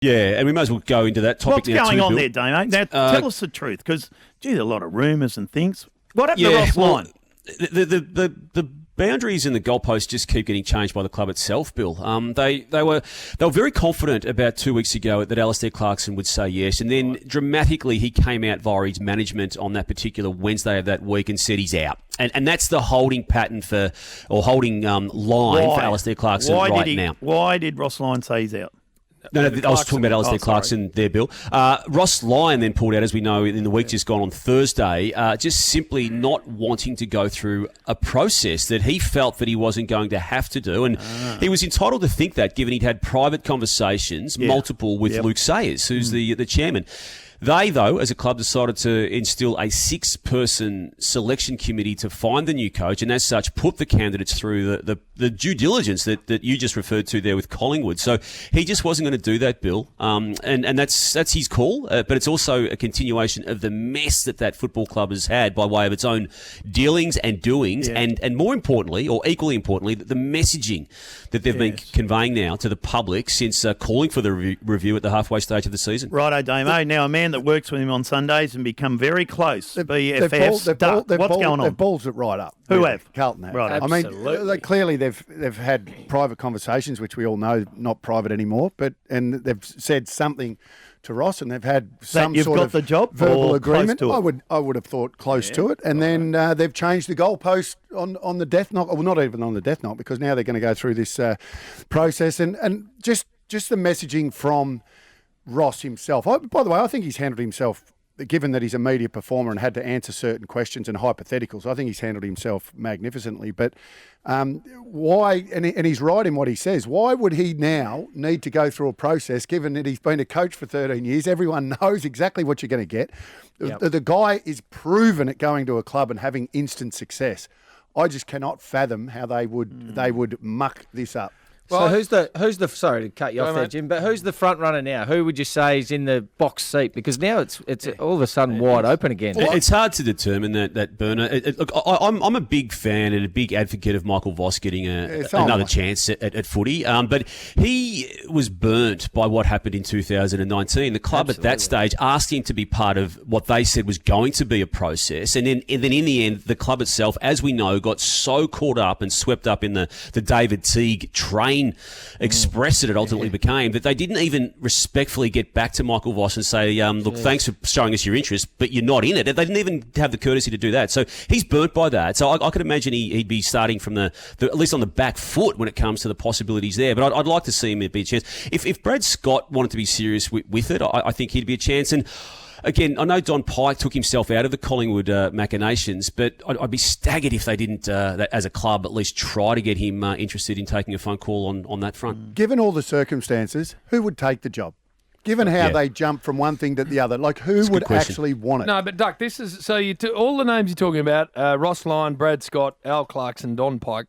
Yeah, and we might as well go into that topic now. What's going on Bill. there, Damo? Now, tell us the truth, because, gee, there are a lot of rumours and things. What happened to Ross Lyon? The boundaries and the goalposts just keep getting changed by the club itself, Bill. They were very confident about 2 weeks ago that Alastair Clarkson would say yes, and then dramatically he came out via his management on that particular Wednesday of that week and said he's out. And that's the holding pattern for Alastair Clarkson now. Why did Ross Lyon say he's out? No, I was talking about Alastair Clarkson there, Bill. Ross Lyon then pulled out, as we know, in the week just gone on Thursday, just simply not wanting to go through a process that he felt that he wasn't going to have to do. And he was entitled to think that, given he'd had private conversations, multiple, with Luke Sayers, who's the chairman. They, though, as a club, decided to instill a 6-person selection committee to find the new coach, and as such, put the candidates through the due diligence that you just referred to there with Collingwood. So he just wasn't going to do that, Bill, and that's his call. But it's also a continuation of the mess that football club has had by way of its own dealings and doings, and more importantly, or equally importantly, the messaging that they've been conveying now to the public since calling for the review at the halfway stage of the season. Righto, Damo. Now, a man that works with him on Sundays and become very close. BFFs. What's going on? They've balls it right up. Who have? Carlton have. Right, I mean, clearly they've had private conversations, which we all know not private anymore, and they've said something to Ross, and they've had some sort of the job verbal agreement. I would have thought close to it, and then they've changed the goalpost on the death knock. Well, not even on the death knock, because now they're going to go through this process, and just the messaging from Ross himself. By the way, I think he's handled himself, given that he's a media performer and had to answer certain questions and hypotheticals. I think he's handled himself magnificently. But why, and he's right in what he says, why would he now need to go through a process, given that he's been a coach for 13 years? Everyone knows exactly what you're going to get. Yep. The guy is proven at going to a club and having instant success. I just cannot fathom how they would muck this up. Well, so who's the sorry to cut you off there, Jim, but who's the front runner now? Who would you say is in the box seat? Because now it's all of a sudden wide open again. It's hard to determine that burner. Look, I'm a big fan and a big advocate of Michael Voss getting another chance at footy, but he was burnt by what happened in 2019. The club at that stage asked him to be part of what they said was going to be a process, and then in the end, the club itself, as we know, got so caught up and swept up in the David Teague train express that it ultimately became, that they didn't even respectfully get back to Michael Voss and say, look, thanks for showing us your interest, but you're not in it. They didn't even have the courtesy to do that. So he's burnt by that. So I could imagine he'd be starting from the at least on the back foot when it comes to the possibilities there. But I'd like to see him be a chance. If Brad Scott wanted to be serious with it, I think he'd be a chance. And again, I know Don Pike took himself out of the Collingwood machinations, but I'd be staggered if they didn't, as a club, at least try to get him interested in taking a phone call on that front. Given all the circumstances, who would take the job? Given how they jump from one thing to the other, like who would actually want it? No, but Duck, this is so all the names you're talking about: Ross Lyon, Brad Scott, Al Clarkson, Don Pike.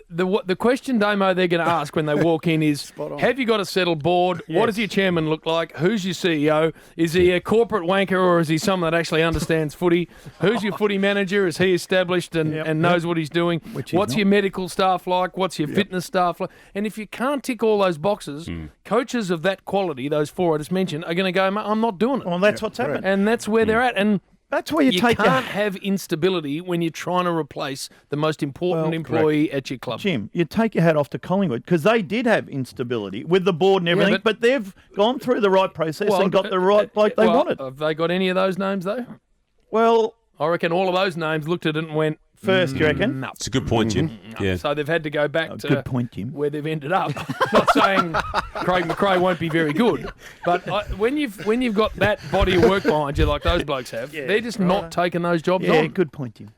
The question, Damo, they're going to ask when they walk in is, have you got a settled board? Yes. What does your chairman look like? Who's your CEO? Is he a corporate wanker, or is he someone that actually understands footy? Who's your footy manager? Is he established and knows what he's doing? What's your medical staff like? What's your fitness staff like? And if you can't tick all those boxes, coaches of that quality, those four I just mentioned, are going to go, I'm not doing it. Well, that's what's happened. And that's where they're at. And that's where you can't have instability when you're trying to replace the most important employee at your club. Jim, you take your hat off to Collingwood, because they did have instability with the board and everything, but they've gone through the right process and got the right bloke they wanted. Have they got any of those names, though? Well, I reckon all of those names looked at it and went, first, do you reckon? No. It's a good point, Jim. Yeah. So they've had to go back to good point, Jim. Where they've ended up. Not saying Craig McRae won't be very good, but when you've got that body of work behind you like those blokes have, they're just not taking those jobs on. Yeah, good point, Jim.